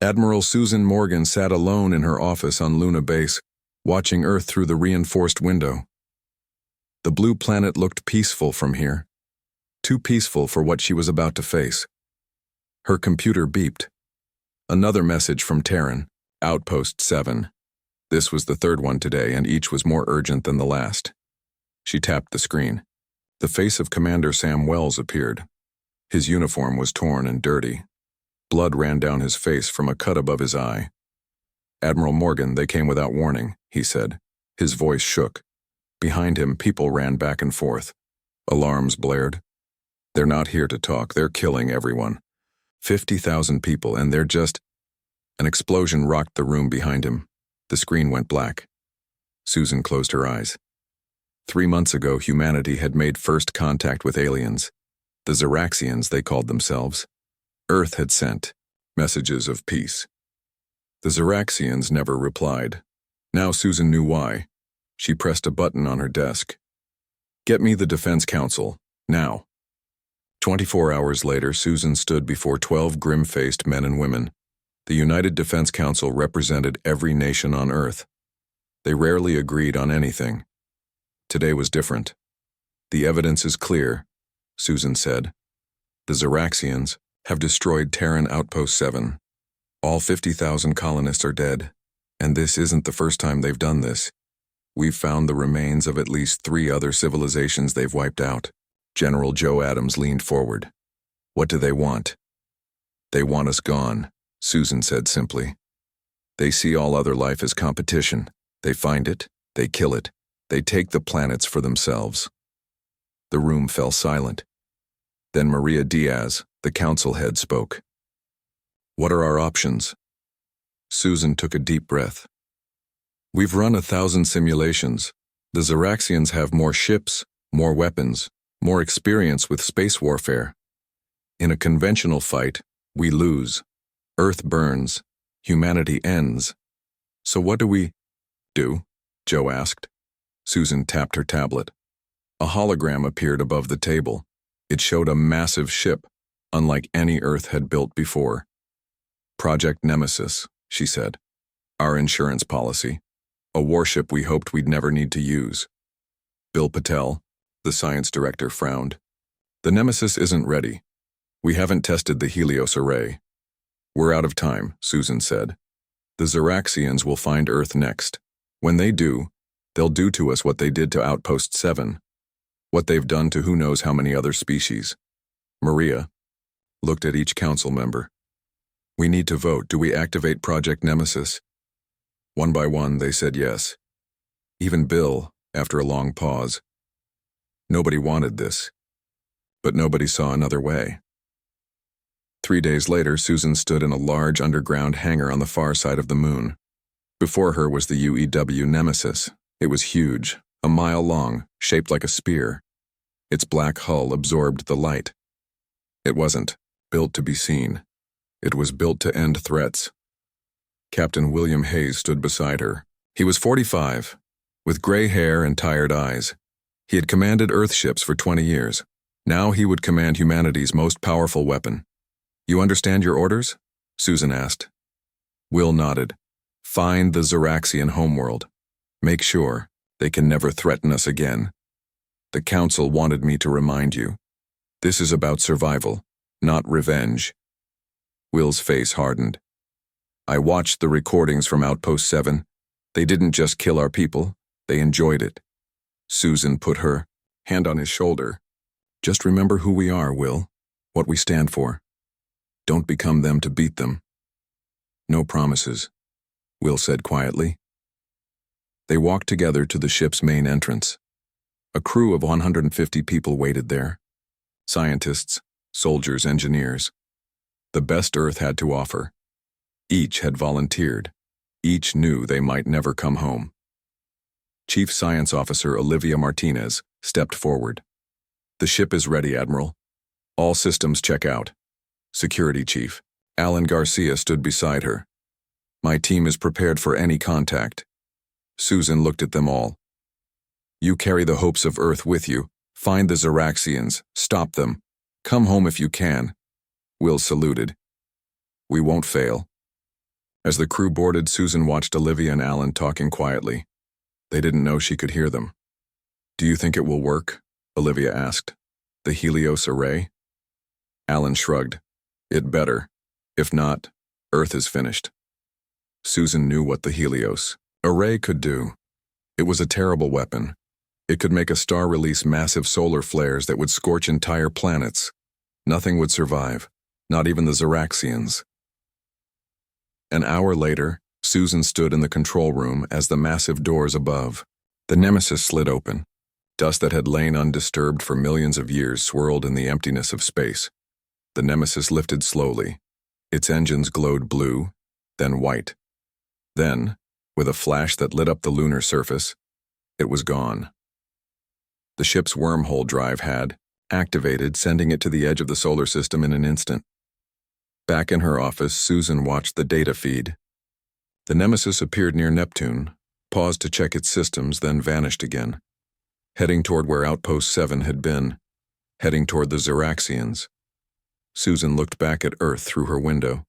Admiral Susan Morgan sat alone in her office on Luna Base, watching Earth through the reinforced window. The blue planet looked peaceful from here, too peaceful for what she was about to face. Her computer beeped. Another message from Terran, Outpost 7. This was the third one today, and each was more urgent than the last. She tapped the screen. The face of Commander Sam Wells appeared. His uniform was torn and dirty. Blood ran down his face from a cut above his eye. "Admiral Morgan, they came without warning," he said. His voice shook. Behind him, people ran back and forth. Alarms blared. "They're not here to talk. They're killing everyone. 50,000 people, and they're just—" An explosion rocked the room behind him. The screen went black. Susan closed her eyes. 3 months ago, humanity had made first contact with aliens. The Xeraxians, they called themselves. Earth had sent messages of peace. The Xeraxians never replied. Now Susan knew why. She pressed a button on her desk. "Get me the Defense Council, now." 24 hours later, Susan stood before 12 grim-faced men and women. The United Defense Council represented every nation on Earth. They rarely agreed on anything. Today was different. "The evidence is clear," Susan said. "The Xeraxians have destroyed Terran Outpost 7. All 50,000 colonists are dead, and this isn't the first time they've done this. We've found the remains of at least 3 other civilizations they've wiped out." General Joe Adams leaned forward. "What do they want?" "They want us gone," Susan said simply. "They see all other life as competition. They find it, they kill it, they take the planets for themselves." The room fell silent. Then Maria Diaz, the council head, spoke. "What are our options?" Susan took a deep breath. "We've run 1,000 simulations. The Xeraxians have more ships, more weapons, more experience with space warfare. In a conventional fight, we lose. Earth burns. Humanity ends. So what do we do?" Joe asked. Susan tapped her tablet. A hologram appeared above the table. It showed a massive ship, unlike any Earth had built before. "Project Nemesis," she said. "Our insurance policy. A warship we hoped we'd never need to use." Bill Patel, the science director, frowned. "The Nemesis isn't ready. We haven't tested the Helios array." "We're out of time," Susan said. "The Xeraxians will find Earth next. When they do, they'll do to us what they did to Outpost 7. What they've done to who knows how many other species." Maria looked at each council member. "We need to vote. Do we activate Project Nemesis?" One by one, they said yes. Even Bill, after a long pause. Nobody wanted this, but nobody saw another way. 3 days later, Susan stood in a large underground hangar on the far side of the moon. Before her was the UEW Nemesis. It was huge, a mile long, shaped like a spear. Its black hull absorbed the light. It wasn't built to be seen. It was built to end threats. Captain William Hayes stood beside her. He was 45, with gray hair and tired eyes. He had commanded Earthships for 20 years. Now he would command humanity's most powerful weapon. "You understand your orders?" Susan asked. Will nodded. "Find the Xeraxian homeworld. Make sure they can never threaten us again. The Council wanted me to remind you. This is about survival, not revenge." Will's face hardened. "I watched the recordings from Outpost 7. They didn't just kill our people, they enjoyed it." Susan put her hand on his shoulder. "Just remember who we are, Will, what we stand for. Don't become them to beat them." "No promises," Will said quietly. They walked together to the ship's main entrance. A crew of 150 people waited there. Scientists, soldiers, engineers. The best Earth had to offer. Each had volunteered. Each knew they might never come home. Chief Science Officer Olivia Martinez stepped forward. "The ship is ready, Admiral. All systems check out." Security Chief Alan Garcia stood beside her. "My team is prepared for any contact." Susan looked at them all. "You carry the hopes of Earth with you. Find the Xeraxians. Stop them. Come home if you can." Will saluted. "We won't fail." As the crew boarded, Susan watched Olivia and Alan talking quietly. They didn't know she could hear them. "Do you think it will work?" Olivia asked. "The Helios array?" Alan shrugged. "It better. If not, Earth is finished." Susan knew what the Helios array could do. It was a terrible weapon. It could make a star release massive solar flares that would scorch entire planets. Nothing would survive, not even the Xeraxians. An hour later, Susan stood in the control room as the massive doors above. The Nemesis slid open. Dust that had lain undisturbed for millions of years swirled in the emptiness of space. The Nemesis lifted slowly. Its engines glowed blue, then white. Then, with a flash that lit up the lunar surface, it was gone. The ship's wormhole drive had activated, sending it to the edge of the solar system in an instant. Back in her office, Susan watched the data feed. The Nemesis appeared near Neptune, paused to check its systems, then vanished again, heading toward where Outpost 7 had been, heading toward the Xeraxians. Susan looked back at Earth through her window.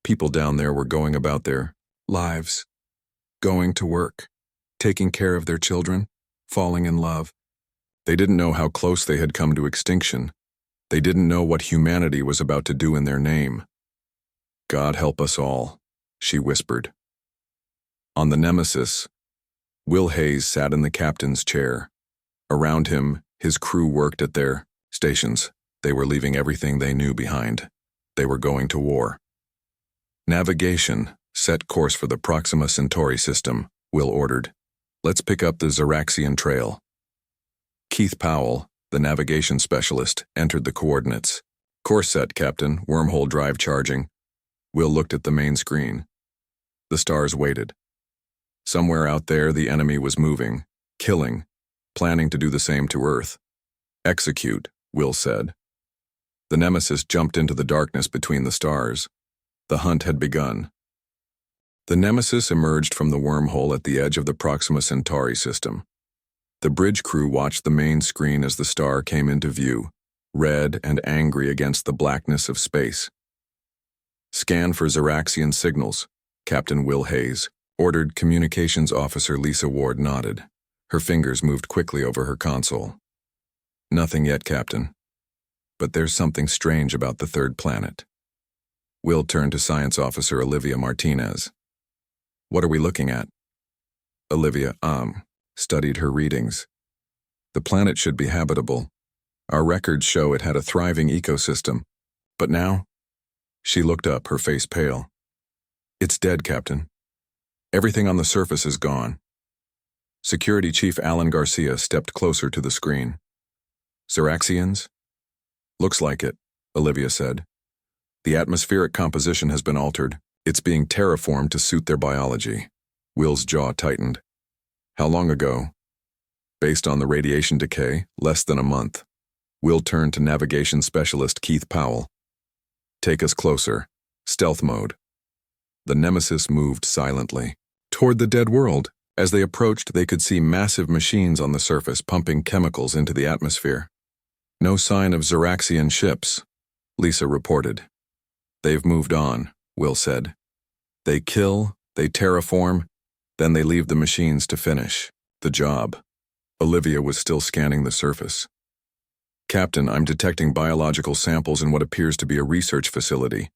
People down there were going about their lives, going to work, taking care of their children, falling in love. They didn't know how close they had come to extinction. They didn't know what humanity was about to do in their name. "God help us all," she whispered. On the Nemesis, Will Hayes sat in the captain's chair. Around him, his crew worked at their stations. They were leaving everything they knew behind. They were going to war. "Navigation, set course for the Proxima Centauri system," Will ordered. "Let's pick up the Xeraxian trail." Keith Powell, the navigation specialist, entered the coordinates. "Course set, Captain. Wormhole drive charging." Will looked at the main screen. The stars waited. Somewhere out there, the enemy was moving, killing, planning to do the same to Earth. "Execute," Will said. The Nemesis jumped into the darkness between the stars. The hunt had begun. The Nemesis emerged from the wormhole at the edge of the Proxima Centauri system. The bridge crew watched the main screen as the star came into view, red and angry against the blackness of space. "Scan for Xeraxian signals," Captain Will Hayes ordered. Communications Officer Lisa Ward nodded. Her fingers moved quickly over her console. "Nothing yet, Captain. But there's something strange about the third planet." Will turned to Science Officer Olivia Martinez. "What are we looking at?" Olivia, studied her readings. "The planet should be habitable. Our records show it had a thriving ecosystem. But now?" She looked up, her face pale. "It's dead, Captain. Everything on the surface is gone." Security Chief Alan Garcia stepped closer to the screen. "Xeraxians?" "Looks like it," Olivia said. "The atmospheric composition has been altered. It's being terraformed to suit their biology." Will's jaw tightened. "How long ago?" "Based on the radiation decay, less than a month." Will turned to navigation specialist Keith Powell. "Take us closer. Stealth mode." The Nemesis moved silently toward the dead world. As they approached, they could see massive machines on the surface pumping chemicals into the atmosphere. "No sign of Xeraxian ships," Lisa reported. "They've moved on," Will said. "They kill, they terraform, then they leave the machines to finish the job." Olivia was still scanning the surface. "Captain, I'm detecting biological samples in what appears to be a research facility.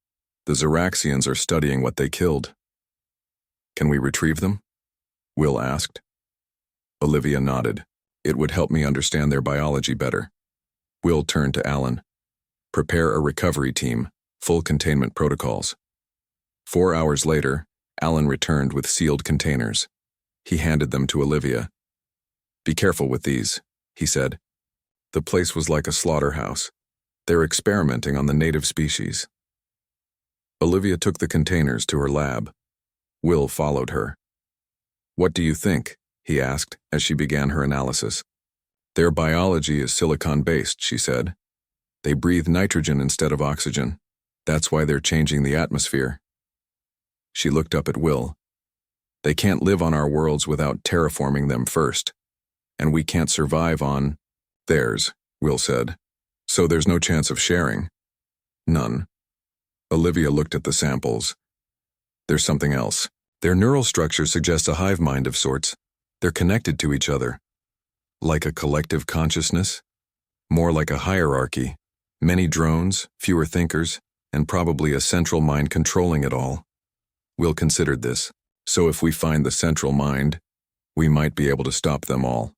The Xeraxians are studying what they killed." "Can we retrieve them?" Will asked. Olivia nodded. "It would help me understand their biology better." Will turned to Alan. "Prepare a recovery team, full containment protocols." 4 hours later, Alan returned with sealed containers. He handed them to Olivia. "Be careful with these," he said. "The place was like a slaughterhouse. They're experimenting on the native species." Olivia took the containers to her lab. Will followed her. "What do you think?" he asked as she began her analysis. "Their biology is silicon-based," she said. "They breathe nitrogen instead of oxygen. That's why they're changing the atmosphere." She looked up at Will. "They can't live on our worlds without terraforming them first. And we can't survive on theirs," Will said. "So there's no chance of sharing?" "None." Olivia looked at the samples. There's something else. Their neural structure suggests a hive mind of sorts. They're connected to each other. Like a collective consciousness? More like a hierarchy. Many drones, fewer thinkers, and probably a central mind controlling it all. Will considered this. So if we find the central mind, we might be able to stop them all.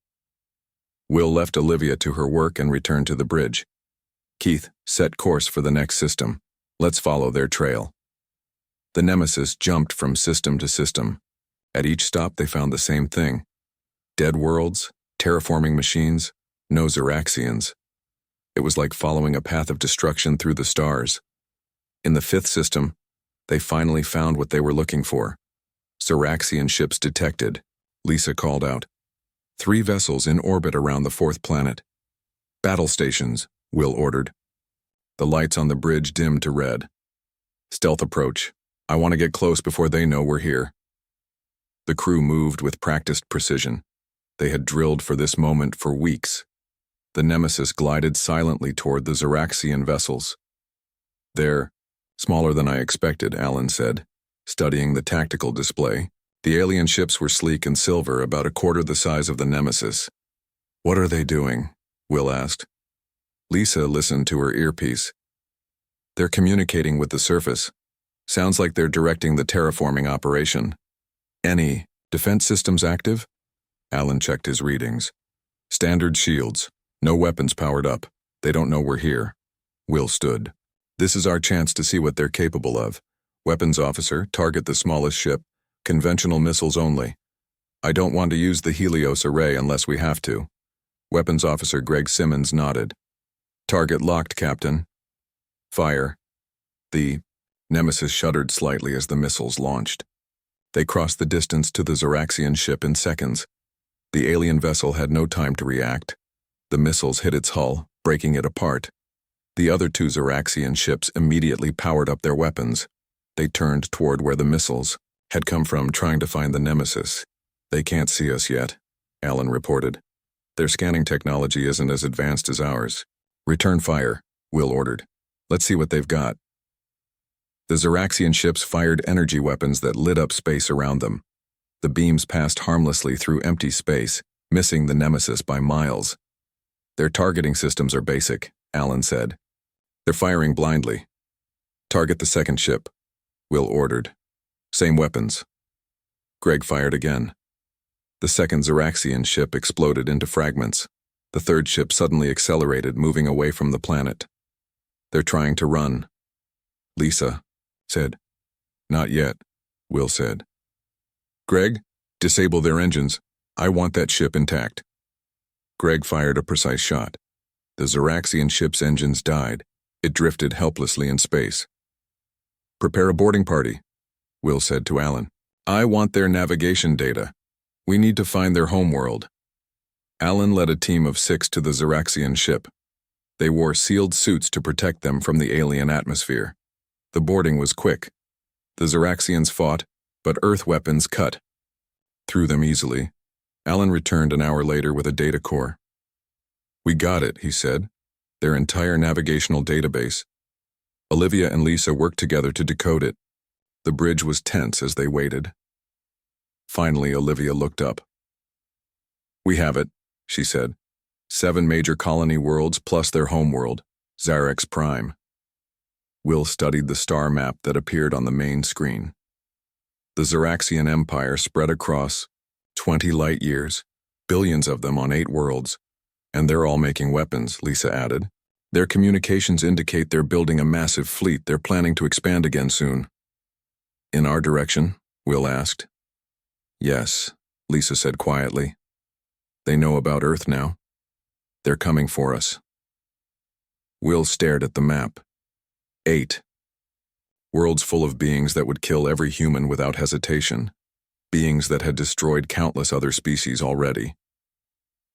Will left Olivia to her work and returned to the bridge. Keith, set course for the next system. Let's follow their trail. The Nemesis jumped from system to system. At each stop they found the same thing. Dead worlds, terraforming machines, no Xeraxians. It was like following a path of destruction through the stars. In the fifth system, they finally found what they were looking for. Xeraxian ships detected, Lisa called out. 3 vessels in orbit around the 4th planet. Battle stations, Will ordered. The lights on the bridge dimmed to red. Stealth approach. I want to get close before they know we're here. The crew moved with practiced precision. They had drilled for this moment for weeks. The Nemesis glided silently toward the Xeraxian vessels. They're smaller than I expected, Alan said, studying the tactical display. The alien ships were sleek and silver, about a quarter the size of the Nemesis. What are they doing? Will asked. Lisa listened to her earpiece. They're communicating with the surface. Sounds like they're directing the terraforming operation. Any defense systems active? Alan checked his readings. Standard shields. No weapons powered up. They don't know we're here. Will stood. This is our chance to see what they're capable of. Weapons officer, target the smallest ship. Conventional missiles only. I don't want to use the Helios array unless we have to. Weapons officer Greg Simmons nodded. Target locked, Captain. Fire. The Nemesis shuddered slightly as the missiles launched. They crossed the distance to the Xeraxian ship in seconds. The alien vessel had no time to react. The missiles hit its hull, breaking it apart. The other 2 Xeraxian ships immediately powered up their weapons. They turned toward where the missiles had come from, trying to find the Nemesis. They can't see us yet, Alan reported. Their scanning technology isn't as advanced as ours. Return fire, Will ordered. Let's see what they've got. The Xeraxian ships fired energy weapons that lit up space around them. The beams passed harmlessly through empty space, missing the Nemesis by miles. Their targeting systems are basic, Alan said. They're firing blindly. Target the second ship, Will ordered. Same weapons. Greg fired again. The second Xeraxian ship exploded into fragments. The third ship suddenly accelerated, moving away from the planet. They're trying to run. Lisa said. Not yet, Will said. Greg, disable their engines. I want that ship intact. Greg fired a precise shot. The Xeraxian ship's engines died. It drifted helplessly in space. Prepare a boarding party, Will said to Alan. I want their navigation data. We need to find their homeworld. Alan led a team of 6 to the Xeraxian ship. They wore sealed suits to protect them from the alien atmosphere. The boarding was quick. The Xeraxians fought, but Earth weapons cut through them easily. Alan returned an hour later with a data core. We got it, he said. Their entire navigational database. Olivia and Lisa worked together to decode it. The bridge was tense as they waited. Finally, Olivia looked up. We have it, she said. 7 major colony worlds plus their homeworld, Xarax Prime. Will studied the star map that appeared on the main screen. The Xeraxian Empire spread across 20 light years, billions of them on 8 worlds, and they're all making weapons, Lisa added. Their communications indicate they're building a massive fleet. They're planning to expand again soon. In our direction? Will asked. Yes, Lisa said quietly. They know about Earth now. They're coming for us. Will stared at the map. 8. Worlds full of beings that would kill every human without hesitation. Beings that had destroyed countless other species already.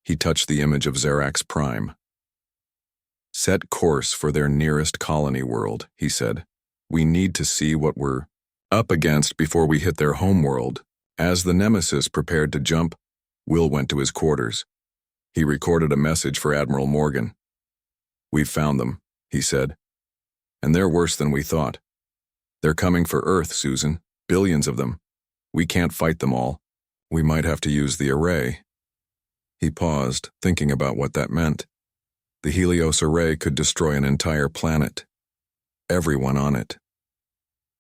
He touched the image of Xarax Prime. Set course for their nearest colony world, he said. We need to see what we're up against before we hit their homeworld. As the Nemesis prepared to jump, Will went to his quarters. He recorded a message for Admiral Morgan. We've found them, he said. And they're worse than we thought. They're coming for Earth, Susan. Billions of them. We can't fight them all. We might have to use the array. He paused, thinking about what that meant. The Helios array could destroy an entire planet. Everyone on it.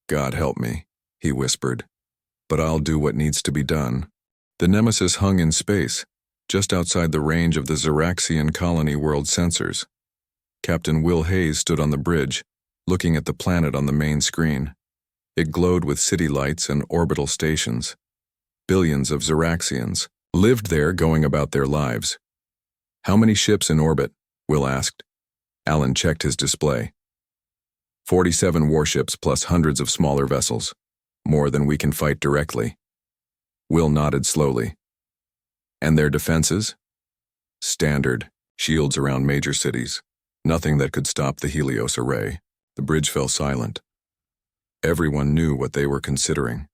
God help me, he whispered. But I'll do what needs to be done. The Nemesis hung in space, just outside the range of the Xeraxian colony world sensors. Captain Will Hayes stood on the bridge, looking at the planet on the main screen. It glowed with city lights and orbital stations. Billions of Xeraxians lived there, going about their lives. How many ships in orbit? Will asked. Alan checked his display. 47 warships plus hundreds of smaller vessels. More than we can fight directly. Will nodded slowly. And their defenses? Standard. Shields around major cities. Nothing that could stop the Helios array. The bridge fell silent. Everyone knew what they were considering.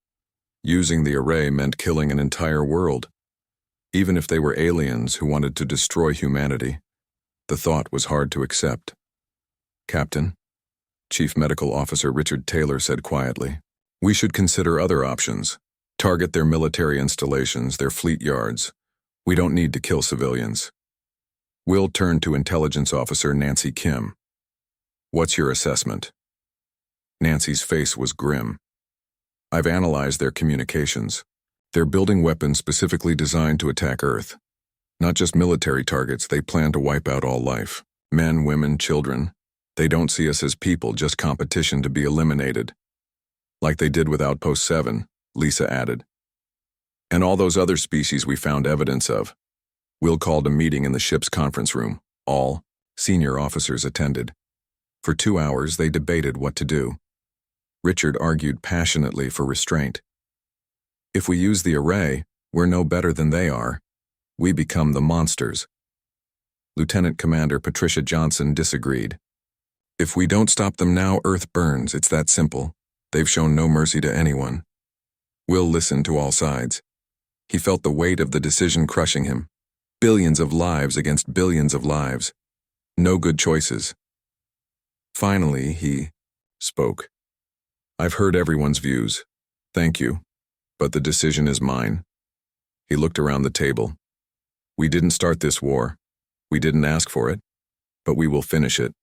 Using the array meant killing an entire world. Even if they were aliens who wanted to destroy humanity, the thought was hard to accept. Captain, Chief Medical Officer Richard Taylor said quietly, we should consider other options. Target their military installations, their fleet yards. We don't need to kill civilians. Will turned to Intelligence Officer Nancy Kim. What's your assessment? Nancy's face was grim. I've analyzed their communications. They're building weapons specifically designed to attack Earth. Not just military targets, they plan to wipe out all life. Men, women, children. They don't see us as people, just competition to be eliminated. Like they did with Outpost 7, Lisa added. And all those other species we found evidence of. Will called a meeting in the ship's conference room. All senior officers attended. For 2 hours, they debated what to do. Richard argued passionately for restraint. If we use the array, we're no better than they are. We become the monsters. Lieutenant Commander Patricia Johnson disagreed. If we don't stop them now, Earth burns. It's that simple. They've shown no mercy to anyone. Will listened to all sides. He felt the weight of the decision crushing him. Billions of lives against billions of lives. No good choices. Finally, he spoke. I've heard everyone's views. Thank you. But the decision is mine. He looked around the table. We didn't start this war. We didn't ask for it. But we will finish it.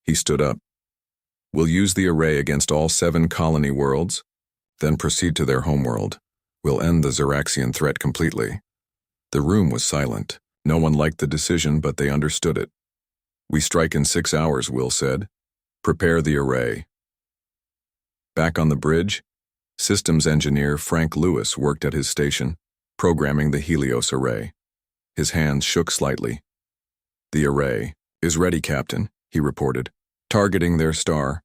He stood up. We'll use the array against all 7 colony worlds, then proceed to their homeworld. We'll end the Xeraxian threat completely. The room was silent. No one liked the decision, but they understood it. We strike in 6 hours, Will said. Prepare the array. Back on the bridge, systems engineer Frank Lewis worked at his station, programming the Helios array. His hands shook slightly. The array is ready, Captain, he reported, targeting their star.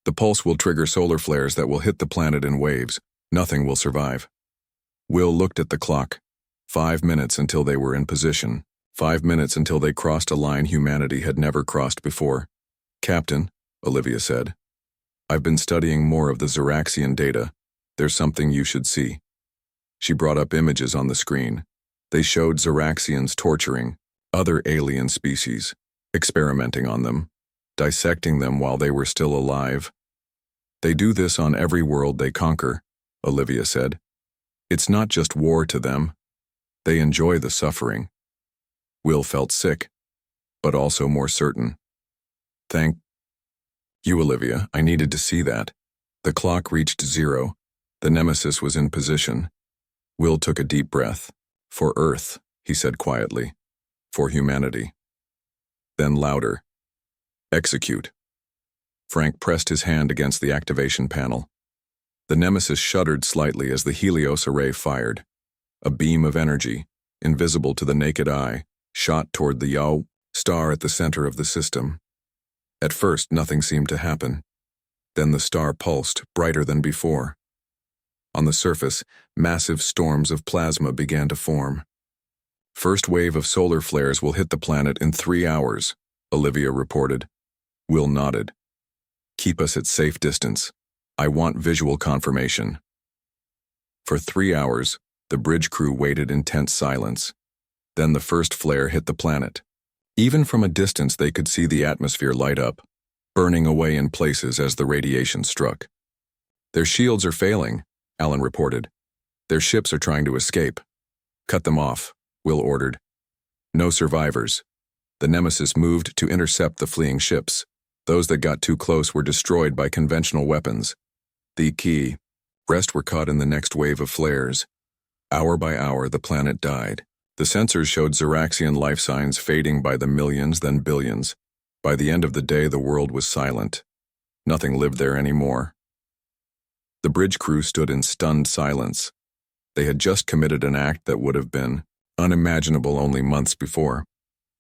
The pulse will trigger solar flares that will hit the planet in waves. Nothing will survive. Will looked at the clock. 5 minutes until they were in position. 5 minutes until they crossed a line humanity had never crossed before. Captain, Olivia said, I've been studying more of the Xeraxian data. There's something you should see. She brought up images on the screen. They showed Xeraxians torturing other alien species, experimenting on them, dissecting them while they were still alive. They do this on every world they conquer, Olivia said. It's not just war to them. They enjoy the suffering. Will felt sick, but also more certain. Thank you, Olivia. I needed to see that. The clock reached 0. The Nemesis was in position. Will took a deep breath. For Earth, he said quietly. For humanity. Then louder. Execute. Frank pressed his hand against the activation panel. The Nemesis shuddered slightly as the Helios array fired. A beam of energy, invisible to the naked eye, shot toward the Yao star at the center of the system. At first, nothing seemed to happen. Then the star pulsed, brighter than before. On the surface, massive storms of plasma began to form. First wave of solar flares will hit the planet in 3 hours, Olivia reported. Will nodded. Keep us at safe distance. I want visual confirmation. For 3 hours, the bridge crew waited in tense silence. Then the first flare hit the planet. Even from a distance, they could see the atmosphere light up, burning away in places as the radiation struck. Their shields are failing, Alan reported. Their ships are trying to escape. Cut them off, Will ordered. No survivors. The Nemesis moved to intercept the fleeing ships. Those that got too close were destroyed by conventional weapons. The rest were caught in the next wave of flares. Hour by hour, the planet died. The sensors showed Zeraxian life signs fading by the millions, then billions. By the end of the day, the world was silent. Nothing lived there anymore. The bridge crew stood in stunned silence. They had just committed an act that would have been unimaginable only months before.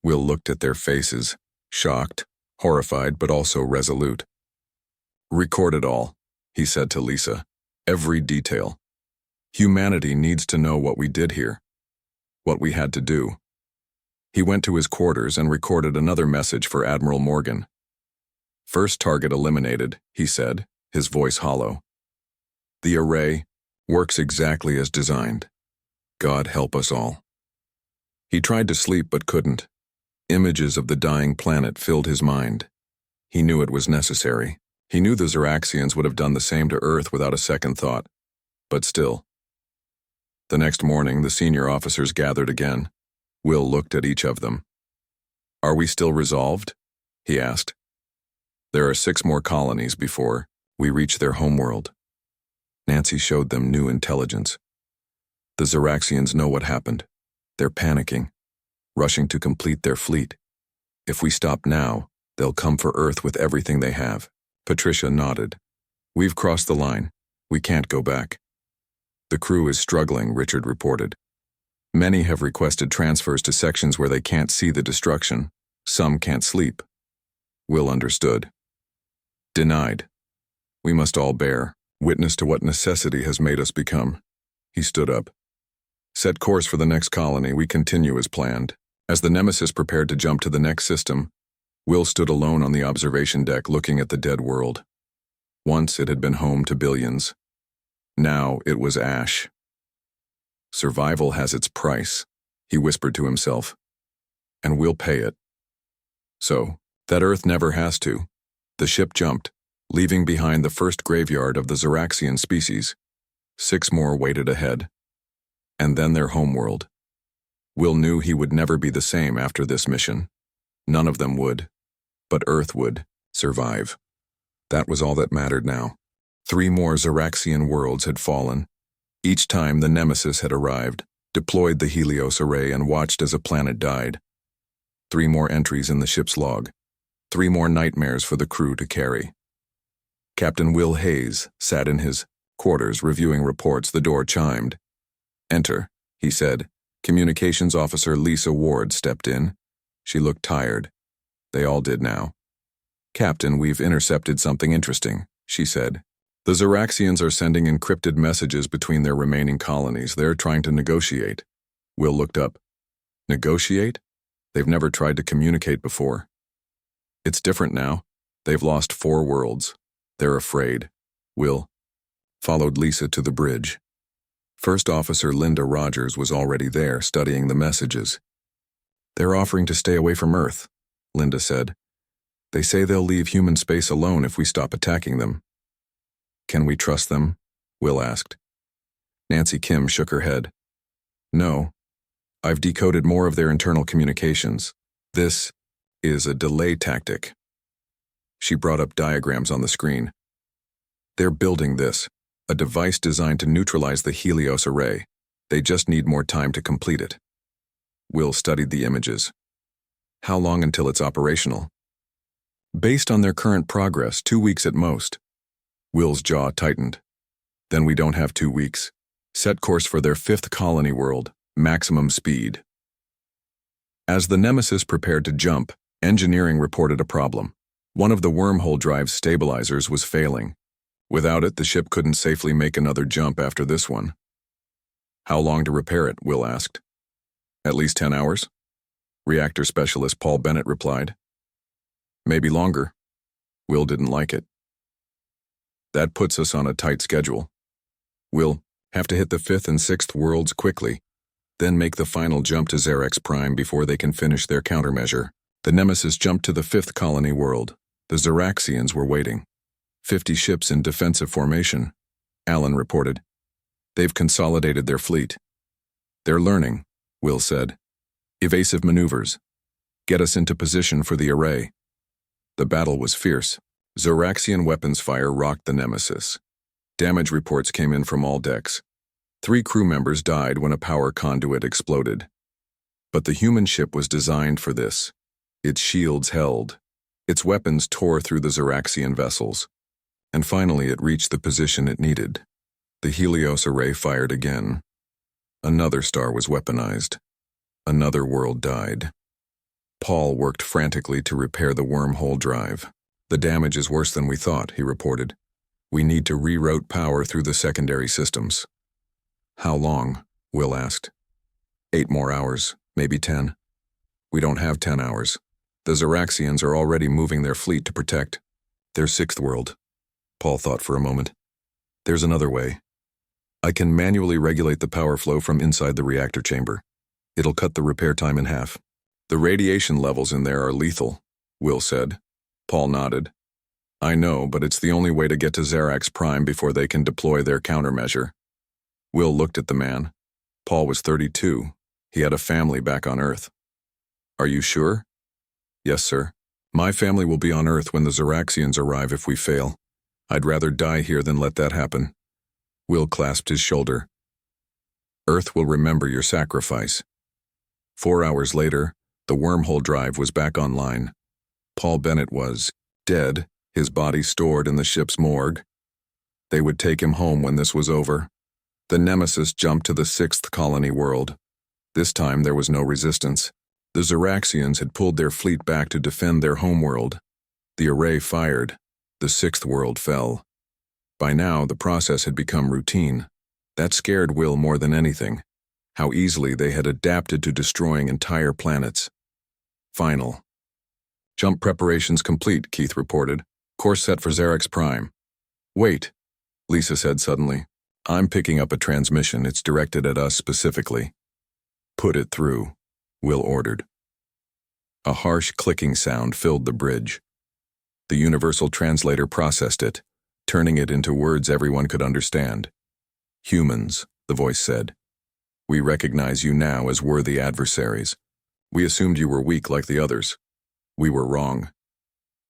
Will looked at their faces, shocked, horrified, but also resolute. "Record it all," he said to Lisa. "Every detail. Humanity needs to know what we did here. What we had to do." He went to his quarters and recorded another message for Admiral Morgan. "First target eliminated," he said, his voice hollow. "The array works exactly as designed. God help us all." He tried to sleep but couldn't. Images of the dying planet filled his mind. He knew it was necessary. He knew the Zeraxians would have done the same to Earth without a second thought. But still. The next morning, the senior officers gathered again. Will looked at each of them. "Are we still resolved?" he asked. "There are 6 more colonies before we reach their homeworld." Nancy showed them new intelligence. "The Zeraxians know what happened. They're panicking, rushing to complete their fleet. If we stop now, they'll come for Earth with everything they have." Patricia nodded. "We've crossed the line. We can't go back." "The crew is struggling," Richard reported. "Many have requested transfers to sections where they can't see the destruction. Some can't sleep." Will understood. "Denied. We must all bear witness to what necessity has made us become." He stood up. "Set course for the next colony. We continue as planned." As the Nemesis prepared to jump to the next system, Will stood alone on the observation deck looking at the dead world. Once it had been home to billions. Now it was ash. "Survival has its price," he whispered to himself. "And we'll pay it." So, that Earth never has to. The ship jumped, leaving behind the first graveyard of the Zeraxian species. 6 more waited ahead. And then their homeworld. Will knew he would never be the same after this mission. None of them would. But Earth would survive. That was all that mattered now. 3 more Zeraxian worlds had fallen. Each time the Nemesis had arrived, deployed the Helios array and watched as a planet died. 3 more entries in the ship's log. 3 more nightmares for the crew to carry. Captain Will Hayes sat in his quarters reviewing reports. The door chimed. "Enter," he said. Communications Officer Lisa Ward stepped in. She looked tired. They all did now. "Captain, we've intercepted something interesting," she said. "The Zeraxians are sending encrypted messages between their remaining colonies. They're trying to negotiate." Will looked up. "Negotiate? They've never tried to communicate before." "It's different now. They've lost 4 worlds. They're afraid." Will followed Lisa to the bridge. First Officer Linda Rogers was already there, studying the messages. "They're offering to stay away from Earth," Linda said. "They say they'll leave human space alone if we stop attacking them." "Can we trust them?" Will asked. Nancy Kim shook her head. "No. I've decoded more of their internal communications. This is a delay tactic." She brought up diagrams on the screen. "They're building this, a device designed to neutralize the Helios array. They just need more time to complete it." Will studied the images. "How long until it's operational?" "Based on their current progress, 2 weeks at most." Will's jaw tightened. "Then we don't have 2 weeks. Set course for their 5th colony world, maximum speed." As the Nemesis prepared to jump, engineering reported a problem. One of the wormhole drive's stabilizers was failing. Without it, the ship couldn't safely make another jump after this one. "How long to repair it?" Will asked. "At least 10 hours?" Reactor specialist Paul Bennett replied. "Maybe longer." Will didn't like it. "That puts us on a tight schedule. We'll have to hit the 5th and 6th worlds quickly, then make the final jump to Xerex Prime before they can finish their countermeasure." The Nemesis jumped to the 5th colony world. The Zeraxians were waiting. 50 ships in defensive formation, Alan reported. They've consolidated their fleet. They're learning, Will said. Evasive maneuvers. Get us into position for the array. The battle was fierce. Zoraxian weapons fire rocked the Nemesis. Damage reports came in from all decks. 3 crew members died when a power conduit exploded. But the human ship was designed for this. Its shields held. Its weapons tore through the Zoraxian vessels. And finally it reached the position it needed. The Helios array fired again. Another star was weaponized. Another world died. Paul worked frantically to repair the wormhole drive. The damage is worse than we thought, he reported. We need to reroute power through the secondary systems. How long? Will asked. 8 more hours, maybe 10. We don't have 10 hours. The Zoraxians are already moving their fleet to protect their 6th world. Paul thought for a moment. There's another way. I can manually regulate the power flow from inside the reactor chamber. It'll cut the repair time in half. The radiation levels in there are lethal, Will said. Paul nodded. I know, but it's the only way to get to Zarax Prime before they can deploy their countermeasure. Will looked at the man. Paul was 32. He had a family back on Earth. Are you sure? Yes, sir. My family will be on Earth when the Zoraxians arrive if we fail. I'd rather die here than let that happen. Will clasped his shoulder. Earth will remember your sacrifice. 4 hours later, the wormhole drive was back online. Paul Bennett was dead, his body stored in the ship's morgue. They would take him home when this was over. The Nemesis jumped to the 6th colony world. This time there was no resistance. The Zoraxians had pulled their fleet back to defend their homeworld. The array fired. The 6th world fell. By now, the process had become routine. That scared Will more than anything. How easily they had adapted to destroying entire planets. Final. Jump preparations complete, Keith reported. Course set for Zarax Prime. Wait, Lisa said suddenly. I'm picking up a transmission. It's directed at us specifically. Put it through, Will ordered. A harsh clicking sound filled the bridge. The universal translator processed it, turning it into words everyone could understand. Humans, the voice said. We recognize you now as worthy adversaries. We assumed you were weak like the others. We were wrong.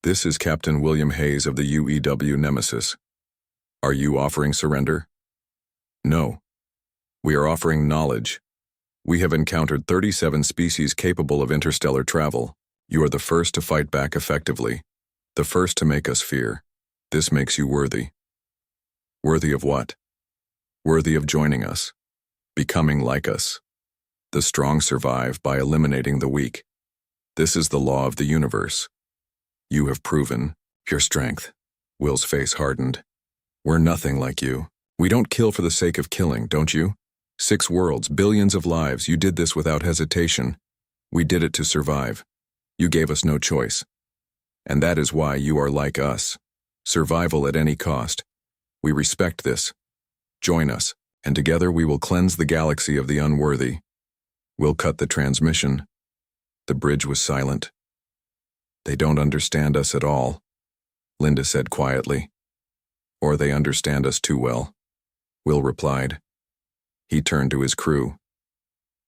This is Captain William Hayes of the UEW Nemesis. Are you offering surrender? No. We are offering knowledge. We have encountered 37 species capable of interstellar travel. You are the first to fight back effectively. The first to make us fear. This makes you worthy. Worthy of what? Worthy of joining us. Becoming like us. The strong survive by eliminating the weak. This is the law of the universe. You have proven your strength. Will's face hardened. We're nothing like you. We don't kill for the sake of killing, don't you? 6 worlds, billions of lives, you did this without hesitation. We did it to survive. You gave us no choice. And that is why you are like us. Survival at any cost. We respect this. Join us, and together we will cleanse the galaxy of the unworthy. We'll cut the transmission. The bridge was silent. They don't understand us at all, Linda said quietly. Or they understand us too well, Will replied. He turned to his crew.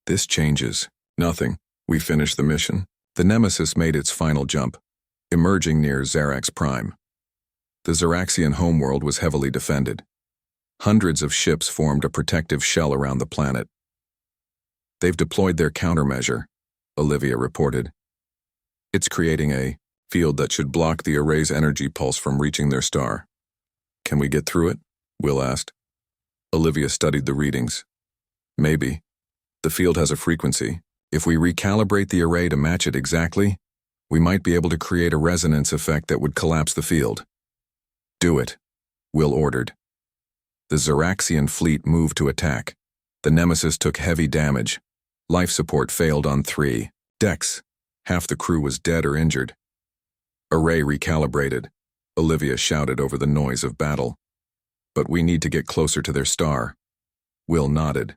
This changes. Nothing. We finished the mission. The Nemesis made its final jump, emerging near Zarax Prime. The Zoraxian homeworld was heavily defended. Hundreds of ships formed a protective shell around the planet. They've deployed their countermeasure, Olivia reported. It's creating a field that should block the array's energy pulse from reaching their star. Can we get through it? Will asked. Olivia studied the readings. Maybe. The field has a frequency. If we recalibrate the array to match it exactly, we might be able to create a resonance effect that would collapse the field. Do it, Will ordered. The Zoraxian fleet moved to attack. The Nemesis took heavy damage. Life support failed on 3 decks. Half the crew was dead or injured. Array recalibrated, Olivia shouted over the noise of battle. But we need to get closer to their star. Will nodded.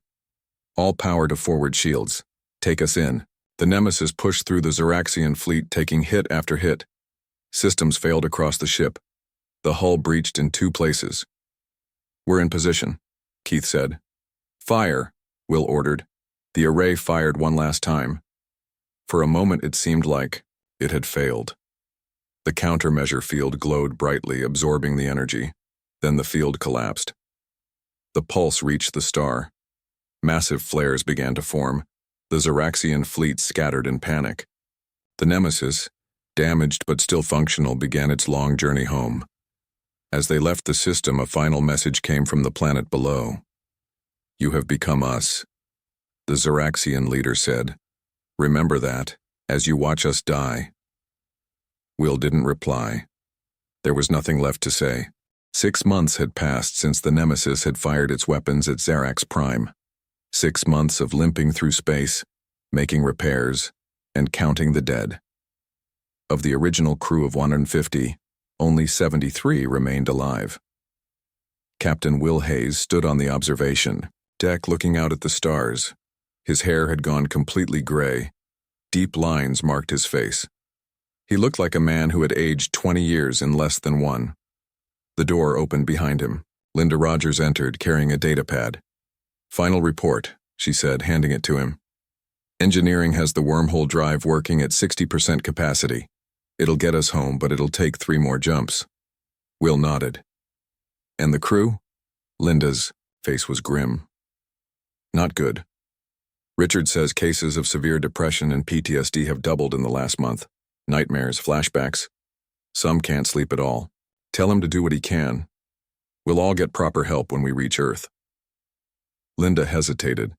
All power to forward shields. Take us in. The Nemesis pushed through the Zoraxian fleet, taking hit after hit. Systems failed across the ship. The hull breached in 2 places. "We're in position," Keith said. "Fire," Will ordered. The array fired one last time. For a moment it seemed like it had failed. The countermeasure field glowed brightly, absorbing the energy. Then the field collapsed. The pulse reached the star. Massive flares began to form. The Xeraxian fleet scattered in panic. The Nemesis, damaged but still functional, began its long journey home. As they left the system, a final message came from the planet below. "You have become us," the Xeraxian leader said. "Remember that, as you watch us die." Will didn't reply. There was nothing left to say. 6 months had passed since the Nemesis had fired its weapons at Xerax Prime. 6 months of limping through space, making repairs, and counting the dead. Of the original crew of 150, only 73 remained alive. Captain Will Hayes stood on the observation deck looking out at the stars. His hair had gone completely gray. Deep lines marked his face. He looked like a man who had aged 20 years in less than one. The door opened behind him. Linda Rogers entered, carrying a datapad. "Final report," she said, handing it to him. "Engineering has the wormhole drive working at 60% capacity. It'll get us home, but it'll take 3 more jumps." Will nodded. "And the crew?" Linda's face was grim. "Not good. Richard says cases of severe depression and PTSD have doubled in the last month. Nightmares, flashbacks. Some can't sleep at all. Tell him to do what he can. We'll all get proper help when we reach Earth." Linda hesitated.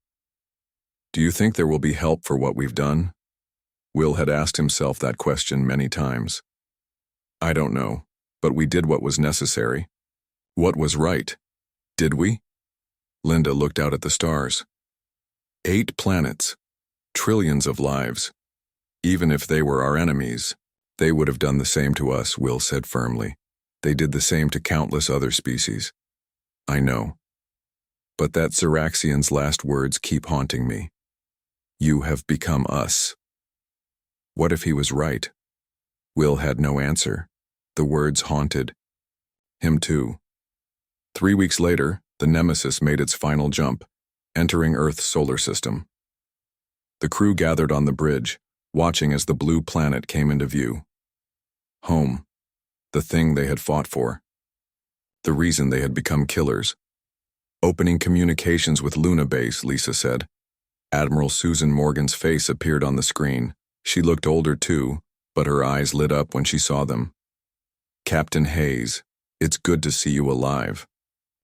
"Do you think there will be help for what we've done?" Will had asked himself that question many times. "I don't know, but we did what was necessary. What was right. Did we?" Linda looked out at the stars. 8 planets. Trillions of lives. Even if they were our enemies, they would have done the same to us, Will said firmly. They did the same to countless other species. "I know. But that Xeraxian's last words keep haunting me. You have become us." What if he was right? Will had no answer. The words haunted him too. 3 weeks later, the Nemesis made its final jump, entering Earth's solar system. The crew gathered on the bridge, watching as the blue planet came into view. Home. The thing they had fought for. The reason they had become killers. "Opening communications with Luna Base," Lisa said. Admiral Susan Morgan's face appeared on the screen. She looked older too, but her eyes lit up when she saw them. "Captain Hayes, it's good to see you alive."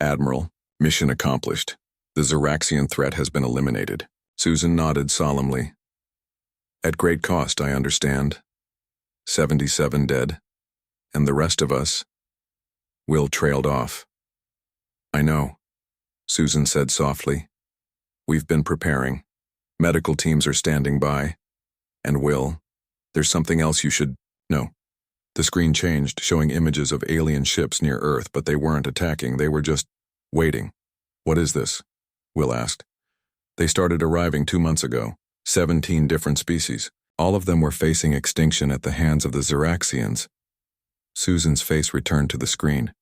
"Admiral, mission accomplished. The Xeraxian threat has been eliminated." Susan nodded solemnly. "At great cost, I understand. 77 dead. And the rest of us?" Will trailed off. "I know," Susan said softly. "We've been preparing. Medical teams are standing by. And Will, there's something else you should know." The screen changed, showing images of alien ships near Earth, but they weren't attacking, they were just waiting. "What is this?" Will asked. "They started arriving 2 months ago. 17 different species. All of them were facing extinction at the hands of the Xeraxians." Susan's face returned to the screen.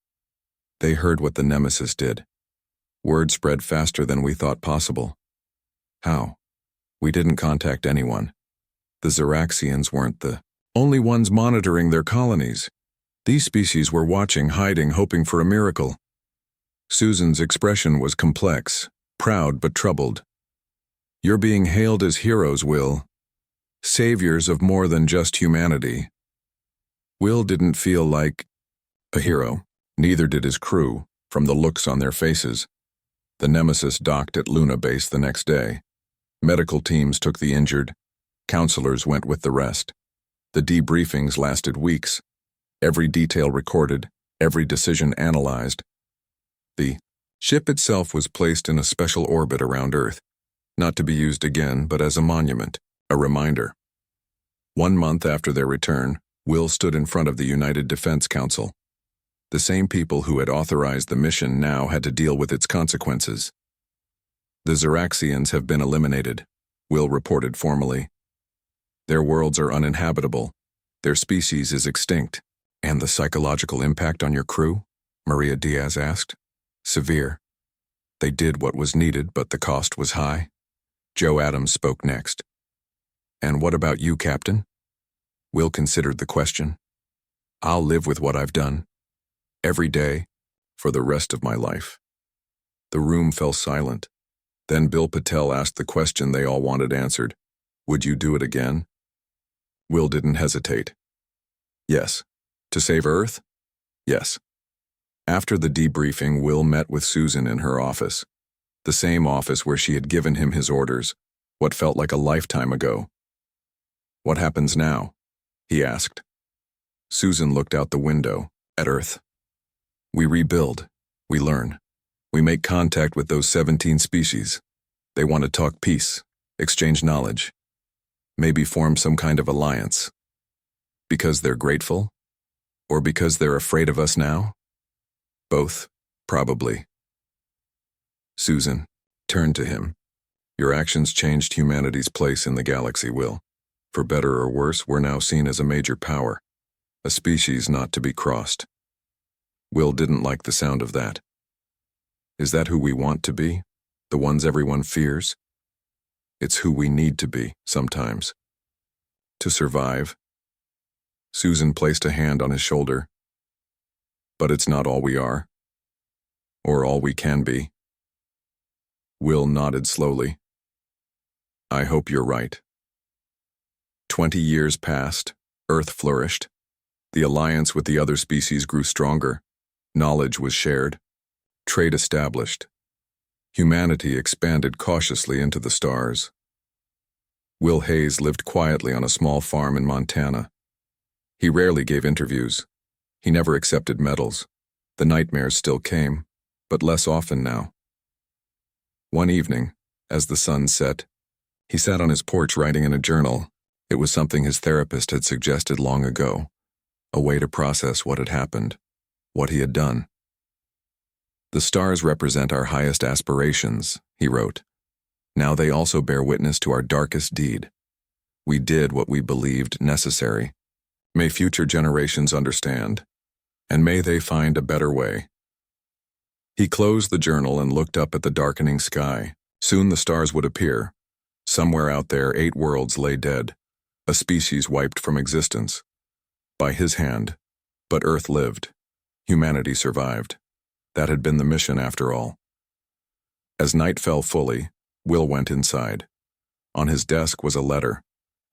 "They heard what the Nemesis did. Word spread faster than we thought possible." "How?" "We didn't contact anyone. The Xeraxians weren't the only ones monitoring their colonies. These species were watching, hiding, hoping for a miracle." Susan's expression was complex, proud but troubled. "You're being hailed as heroes, Will. Saviors of more than just humanity." Will didn't feel like a hero. Neither did his crew, from the looks on their faces. The Nemesis docked at Luna Base the next day. Medical teams took the injured. Counselors went with the rest. The debriefings lasted weeks. Every detail recorded, every decision analyzed. The ship itself was placed in a special orbit around Earth, not to be used again, but as a monument, a reminder. 1 month after their return, Will stood in front of the United Defense Council. The same people who had authorized the mission now had to deal with its consequences. "The Xeraxians have been eliminated," Will reported formally. "Their worlds are uninhabitable. Their species is extinct. And the psychological impact on your crew? Maria Diaz asked. Severe. They did what was needed, but the cost was high. Joe Adams spoke next. And what about you, Captain? Will considered the question. I'll live with what I've done. Every day, for the rest of my life. The room fell silent. Then Bill Patel asked the question they all wanted answered. Would you do it again? Will didn't hesitate. Yes. To save Earth? Yes. After the debriefing, Will met with Susan in her office. The same office where she had given him his orders, what felt like a lifetime ago. What happens now? He asked. Susan looked out the window, at Earth. We rebuild. We learn. We make contact with those 17 species. They want to talk peace, exchange knowledge, maybe form some kind of alliance. Because they're grateful? Or because they're afraid of us now? Both, probably. Susan turned to him. Your actions changed humanity's place in the galaxy, Will. For better or worse, we're now seen as a major power, a species not to be crossed. Will didn't like the sound of that. Is that who we want to be? The ones everyone fears? It's who we need to be, sometimes. To survive. Susan placed a hand on his shoulder. But it's not all we are. Or all we can be. Will nodded slowly. I hope you're right. 20 years passed, Earth flourished. The alliance with the other species grew stronger. Knowledge was shared. Trade established. Humanity expanded cautiously into the stars. Will Hayes lived quietly on a small farm in Montana. He rarely gave interviews. He never accepted medals. The nightmares still came, but less often now. One evening, as the sun set, he sat on his porch writing in a journal. It was something his therapist had suggested long ago, a way to process what had happened, what he had done. The stars represent our highest aspirations, he wrote. Now they also bear witness to our darkest deed. We did what we believed necessary. May future generations understand, and may they find a better way. He closed the journal and looked up at the darkening sky. Soon the stars would appear. Somewhere out there, 8 worlds lay dead, a species wiped from existence. By his hand, but Earth lived. Humanity survived. That had been the mission after all. As night fell fully, Will went inside. On his desk was a letter,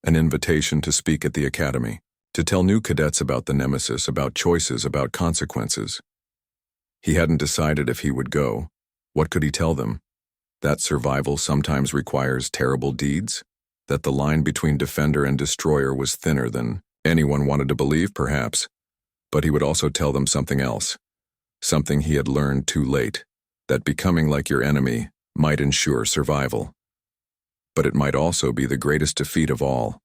an invitation to speak at the academy, to tell new cadets about the Nemesis, about choices, about consequences. He hadn't decided if he would go. What could he tell them? That survival sometimes requires terrible deeds? That the line between defender and destroyer was thinner than anyone wanted to believe, perhaps? But he would also tell them something else. Something he had learned too late, that becoming like your enemy might ensure survival. But it might also be the greatest defeat of all.